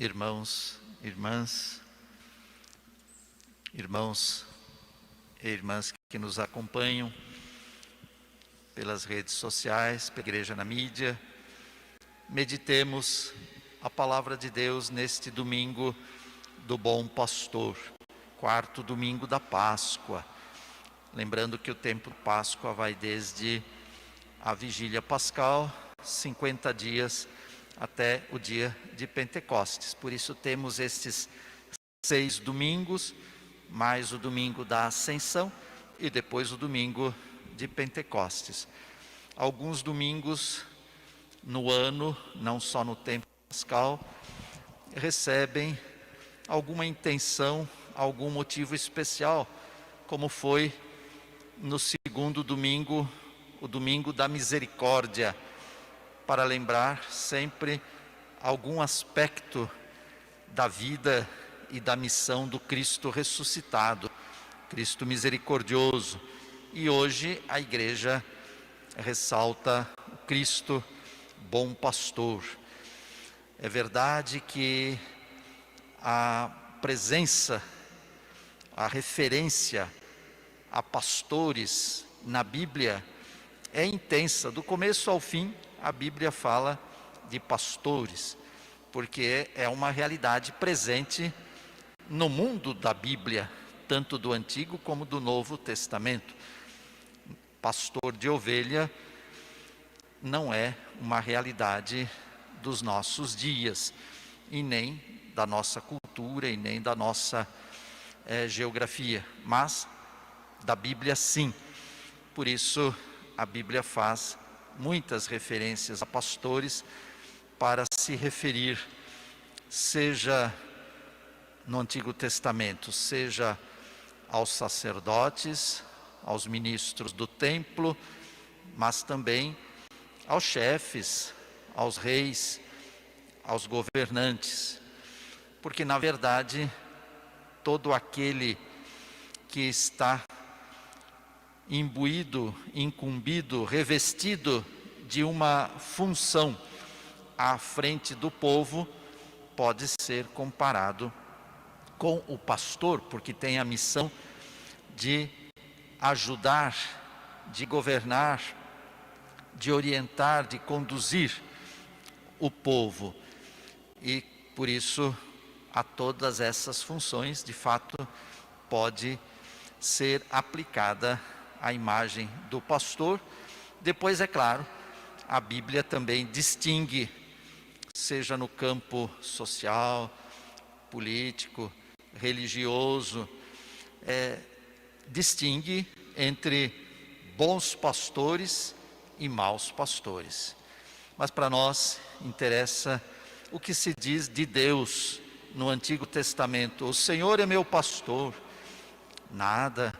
Irmãos, irmãs, irmãos e irmãs que nos acompanham pelas redes sociais, pela Igreja na Mídia, meditemos a palavra de Deus neste domingo do Bom Pastor, quarto domingo da Páscoa. Lembrando que o tempo de Páscoa vai desde a vigília pascal, 50 dias, até o dia de Pentecostes. Por isso temos estes 6 domingos, mais o domingo da Ascensão e depois o domingo de Pentecostes. Alguns domingos no ano, não só no tempo pascal, recebem alguma intenção, algum motivo especial, como foi no segundo domingo, o domingo da misericórdia, para lembrar sempre algum aspecto da vida e da missão do Cristo ressuscitado, Cristo misericordioso. E hoje a igreja ressalta o Cristo bom pastor. É verdade que a presença, a referência a pastores na Bíblia é intensa, do começo ao fim. A Bíblia fala de pastores, porque é uma realidade presente no mundo da Bíblia, tanto do Antigo como do Novo Testamento. Pastor de ovelha não é uma realidade dos nossos dias, e nem da nossa cultura, e nem da nossa geografia, mas da Bíblia sim. Por isso a Bíblia faz muitas referências a pastores para se referir, seja no Antigo Testamento, seja aos sacerdotes, aos ministros do templo, mas também aos chefes, aos reis, aos governantes. Porque, na verdade, todo aquele que está imbuído, incumbido, revestido de uma função à frente do povo, pode ser comparado com o pastor, porque tem a missão de ajudar, de governar, de orientar, de conduzir o povo. E por isso, a todas essas funções, de fato, pode ser aplicada a imagem do pastor. Depois, é claro, a Bíblia também distingue, seja no campo social, político, religioso, distingue entre bons pastores e maus pastores. Mas para nós interessa o que se diz de Deus no Antigo Testamento: o Senhor é meu pastor, nada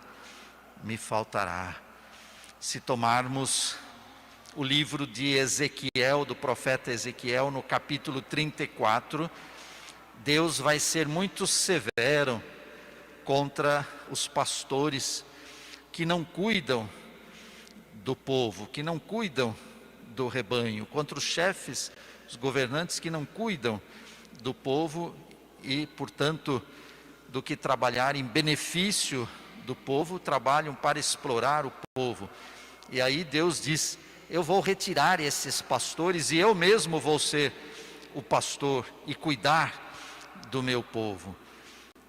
me faltará. Se tomarmos o livro de Ezequiel, do profeta Ezequiel, no capítulo 34, Deus vai ser muito severo contra os pastores que não cuidam do povo, que não cuidam do rebanho, contra os chefes, os governantes que não cuidam do povo e, portanto, do que trabalhar em benefício do povo, trabalham para explorar o povo. E aí Deus diz: eu vou retirar esses pastores e eu mesmo vou ser o pastor e cuidar do meu povo.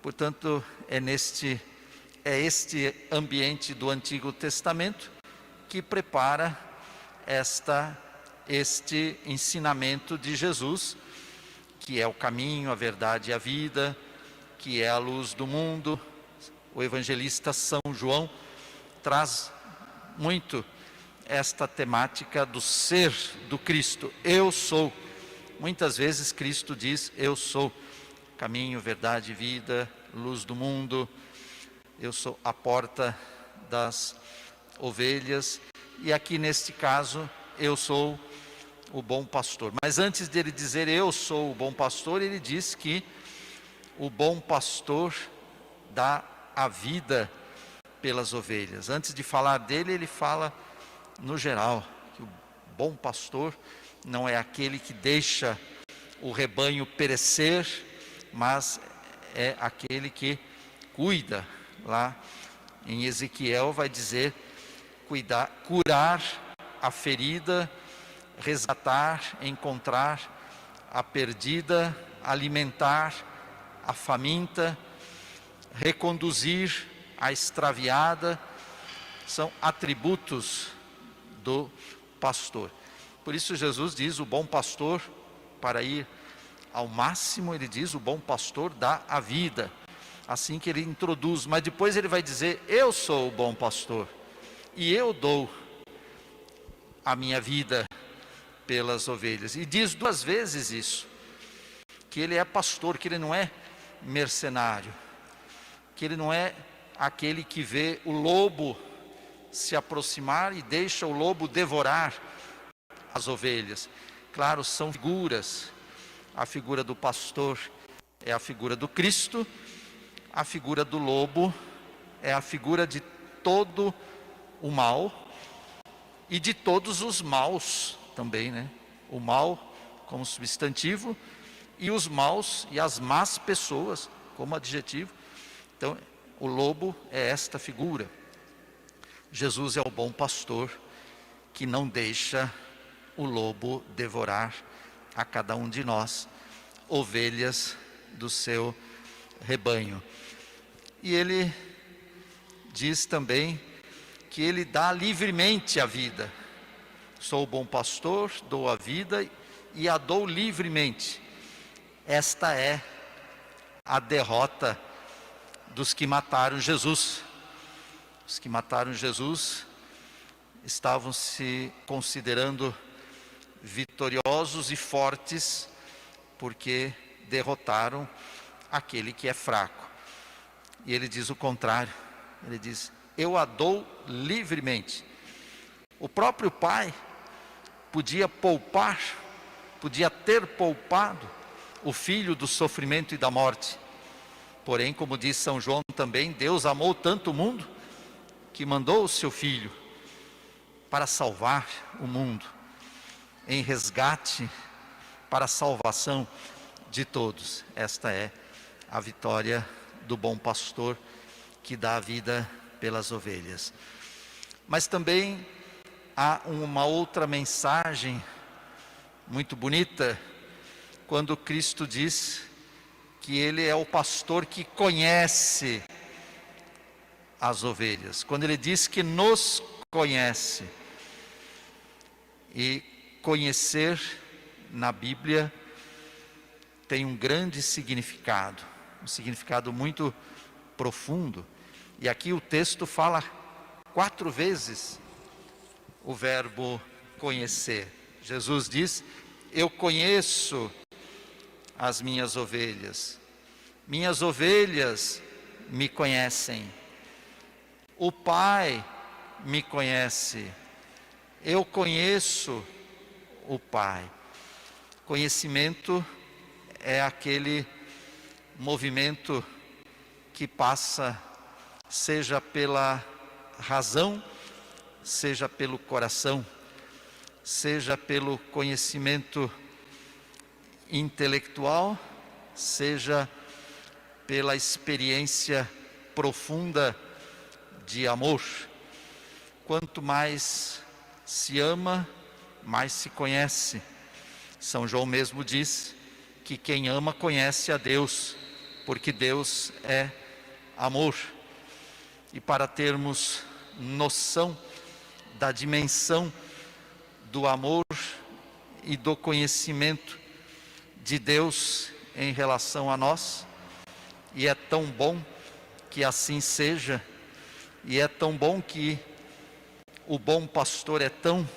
Portanto, é este ambiente do Antigo Testamento que prepara este ensinamento de Jesus, que é o caminho, a verdade e a vida, que é a luz do mundo. O evangelista São João traz muito esta temática do ser do Cristo. Eu sou. Muitas vezes Cristo diz: eu sou caminho, verdade e vida, luz do mundo. Eu sou a porta das ovelhas. E aqui neste caso, eu sou o bom pastor. Mas antes dele dizer eu sou o bom pastor, ele diz que o bom pastor dá a vida pelas ovelhas. Antes de falar dele, ele fala no geral, que o bom pastor não é aquele que deixa o rebanho perecer, mas é aquele que cuida. Lá em Ezequiel vai dizer curar a ferida, resgatar, encontrar a perdida, alimentar a faminta, reconduzir a extraviada. São atributos do pastor. Por isso Jesus diz, o bom pastor, para ir ao máximo, ele diz, o bom pastor dá a vida. Assim que ele introduz, mas depois ele vai dizer, eu sou o bom pastor, e eu dou a minha vida pelas ovelhas. E diz 2 vezes isso, que ele é pastor, que ele não é mercenário, que ele não é aquele que vê o lobo se aproximar e deixa o lobo devorar as ovelhas. Claro, são figuras. A figura do pastor é a figura do Cristo, a figura do lobo é a figura de todo o mal e de todos os maus também, né? O mal como substantivo e os maus e as más pessoas como adjetivo. Então, o lobo é esta figura. Jesus é o bom pastor que não deixa o lobo devorar a cada um de nós, ovelhas do seu rebanho. E ele diz também que ele dá livremente a vida. Sou o bom pastor, dou a vida e a dou livremente. Esta é a derrota dos que mataram Jesus. Os que mataram Jesus estavam se considerando vitoriosos e fortes, porque derrotaram aquele que é fraco. E ele diz o contrário, ele diz, eu a dou livremente. O próprio Pai podia poupar, podia ter poupado o Filho do sofrimento e da morte. Porém, como diz São João também, Deus amou tanto o mundo, que mandou o seu Filho para salvar o mundo, em resgate para a salvação de todos. Esta é a vitória do bom pastor que dá a vida pelas ovelhas. Mas também há uma outra mensagem muito bonita, quando Cristo diz que Ele é o pastor que conhece as ovelhas. Quando Ele diz que nos conhece. E conhecer na Bíblia tem um grande significado, um significado muito profundo. E aqui o texto fala 4 vezes o verbo conhecer. Jesus diz, eu conheço as minhas ovelhas me conhecem, o Pai me conhece, eu conheço o Pai. Conhecimento é aquele movimento que passa, seja pela razão, seja pelo coração, seja pelo conhecimento intelectual, seja pela experiência profunda de amor. Quanto mais se ama, mais se conhece. São João mesmo diz que quem ama conhece a Deus, porque Deus é amor. E para termos noção da dimensão do amor e do conhecimento de Deus em relação a nós, e é tão bom que assim seja, e é tão bom que o bom pastor é tão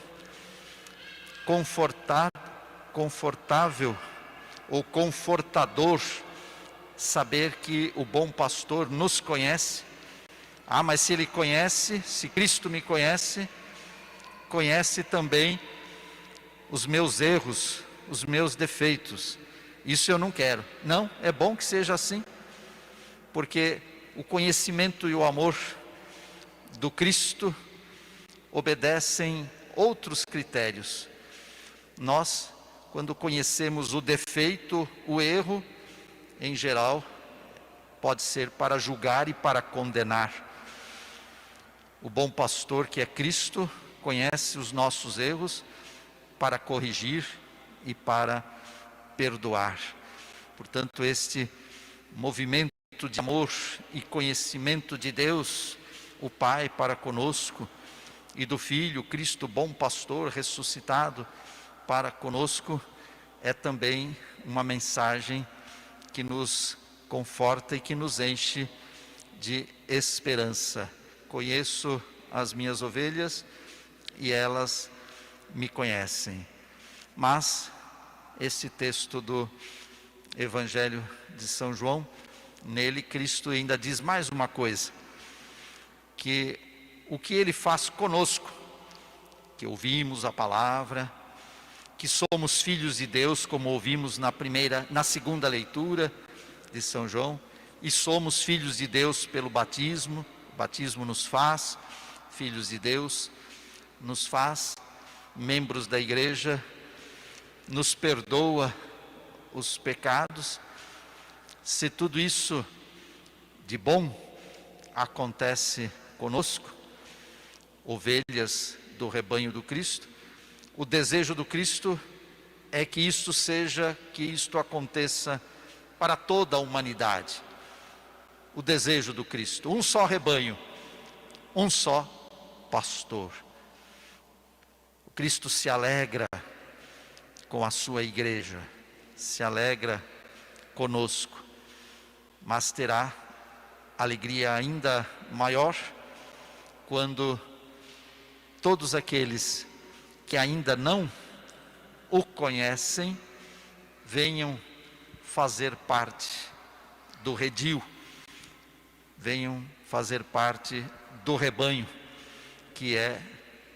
confortável ou confortador saber que o bom pastor nos conhece. Mas se ele conhece, se Cristo me conhece, conhece também os meus erros, os meus defeitos. Isso eu não quero. Não, é bom que seja assim, porque o conhecimento e o amor do Cristo obedecem outros critérios. Nós quando conhecemos o defeito, o erro, em geral, pode ser para julgar e para condenar. O bom pastor, que é Cristo, conhece os nossos erros para corrigir e para perdoar. Portanto, este movimento de amor e conhecimento de Deus, o Pai, para conosco, e do Filho, Cristo, bom pastor, ressuscitado para conosco, é também uma mensagem que nos conforta e que nos enche de esperança. Conheço as minhas ovelhas e elas me conhecem. Mas esse texto do Evangelho de São João, nele Cristo ainda diz mais uma coisa, que o que Ele faz conosco, que ouvimos a palavra, que somos filhos de Deus, como ouvimos na segunda leitura de São João, e somos filhos de Deus pelo batismo. O batismo nos faz filhos de Deus, nos faz membros da igreja, nos perdoa os pecados. Se tudo isso de bom acontece conosco, ovelhas do rebanho do Cristo, o desejo do Cristo é que isto aconteça para toda a humanidade. O desejo do Cristo, um só rebanho, um só pastor. O Cristo se alegra com a sua igreja, se alegra conosco, mas terá alegria ainda maior quando todos aqueles que ainda não o conhecem venham fazer parte do redil, venham fazer parte do rebanho que é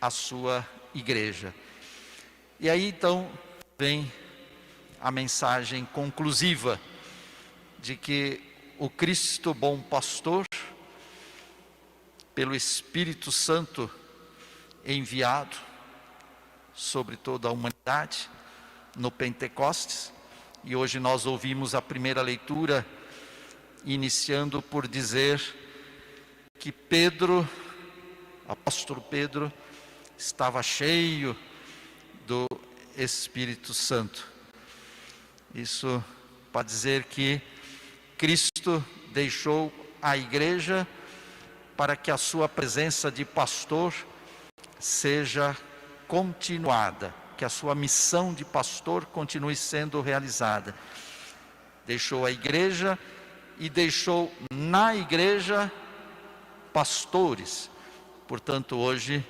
a sua igreja. E aí então vem a mensagem conclusiva de que o Cristo bom pastor, pelo Espírito Santo enviado sobre toda a humanidade no Pentecostes, e hoje nós ouvimos a primeira leitura iniciando por dizer que Pedro, apóstolo Pedro, estava cheio do Espírito Santo. Isso para dizer que Cristo deixou a igreja para que a sua presença de pastor seja continuada, que a sua missão de pastor continue sendo realizada. Deixou a igreja e deixou na igreja pastores. Portanto, hoje,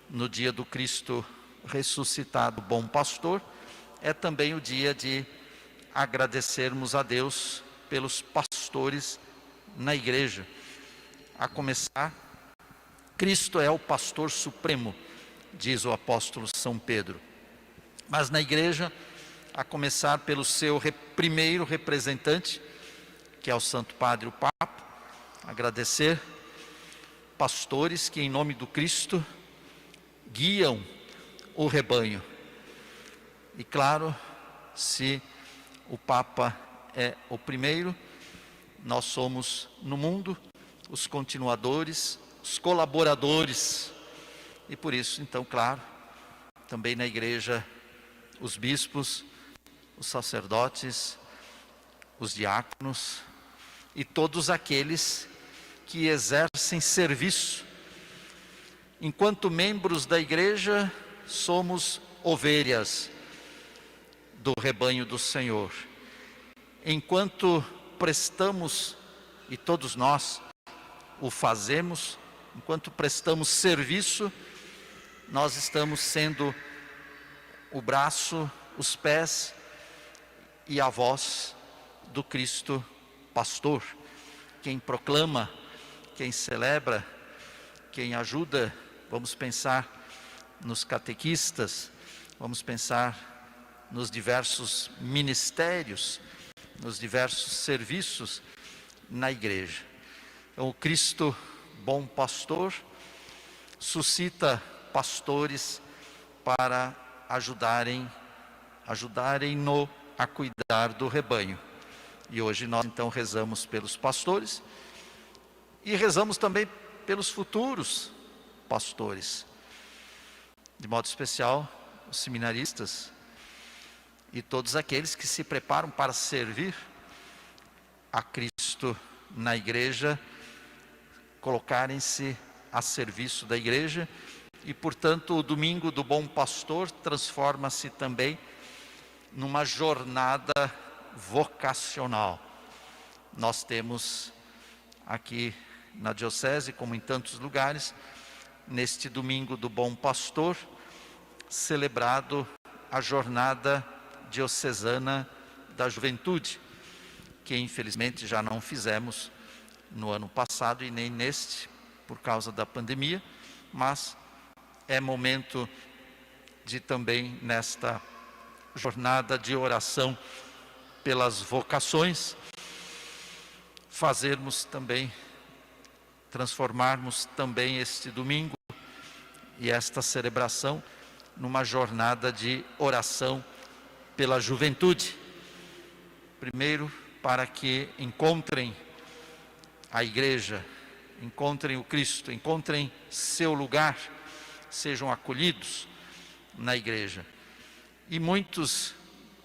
no dia do Cristo ressuscitado, bom pastor, é também o dia de agradecermos a Deus pelos pastores na igreja. A começar, Cristo é o pastor supremo, diz o apóstolo São Pedro. Mas na igreja, a começar pelo seu primeiro representante, que é o Santo Padre, o Papa, agradecer pastores que em nome do Cristo guiam o rebanho. E claro, se o Papa é o primeiro, nós somos no mundo os continuadores, os colaboradores. E por isso, então, claro, também na igreja, os bispos, os sacerdotes, os diáconos e todos aqueles que exercem serviço. Enquanto membros da igreja, somos ovelhas do rebanho do Senhor. Enquanto prestamos, e todos nós o fazemos, enquanto prestamos serviço, nós estamos sendo o braço, os pés e a voz do Cristo pastor, quem proclama, quem celebra, quem ajuda. Vamos pensar nos catequistas, vamos pensar nos diversos ministérios, nos diversos serviços na igreja. Então, o Cristo bom pastor suscita pastores para ajudarem ajudarem-no a cuidar do rebanho. E hoje nós então rezamos pelos pastores e rezamos também pelos futuros pastores, de modo especial os seminaristas e todos aqueles que se preparam para servir a Cristo na igreja, colocarem-se a serviço da igreja. E, portanto, o domingo do Bom Pastor transforma-se também numa jornada vocacional. Nós temos aqui na diocese, como em tantos lugares, neste domingo do Bom Pastor, celebrado a jornada diocesana da juventude, que infelizmente já não fizemos no ano passado e nem neste, por causa da pandemia, mas é momento de também, nesta jornada de oração pelas vocações, fazermos também, transformarmos também este domingo e esta celebração numa jornada de oração pela juventude. Primeiro, para que encontrem a igreja, encontrem o Cristo, encontrem seu lugar, sejam acolhidos na igreja. E muitos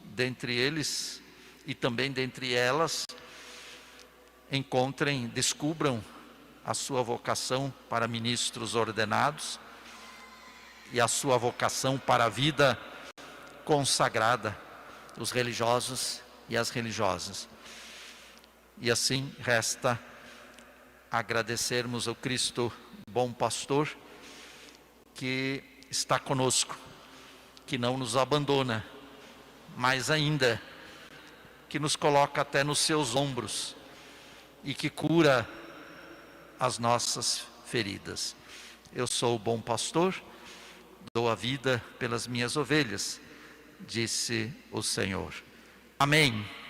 dentre eles, e também dentre elas, descubram a sua vocação para ministros ordenados e a sua vocação para a vida consagrada, os religiosos e as religiosas. E assim resta agradecermos ao Cristo Bom Pastor, que está conosco, que não nos abandona, mas ainda que nos coloca até nos seus ombros e que cura as nossas feridas. Eu sou o bom pastor, dou a vida pelas minhas ovelhas, disse o Senhor. Amém.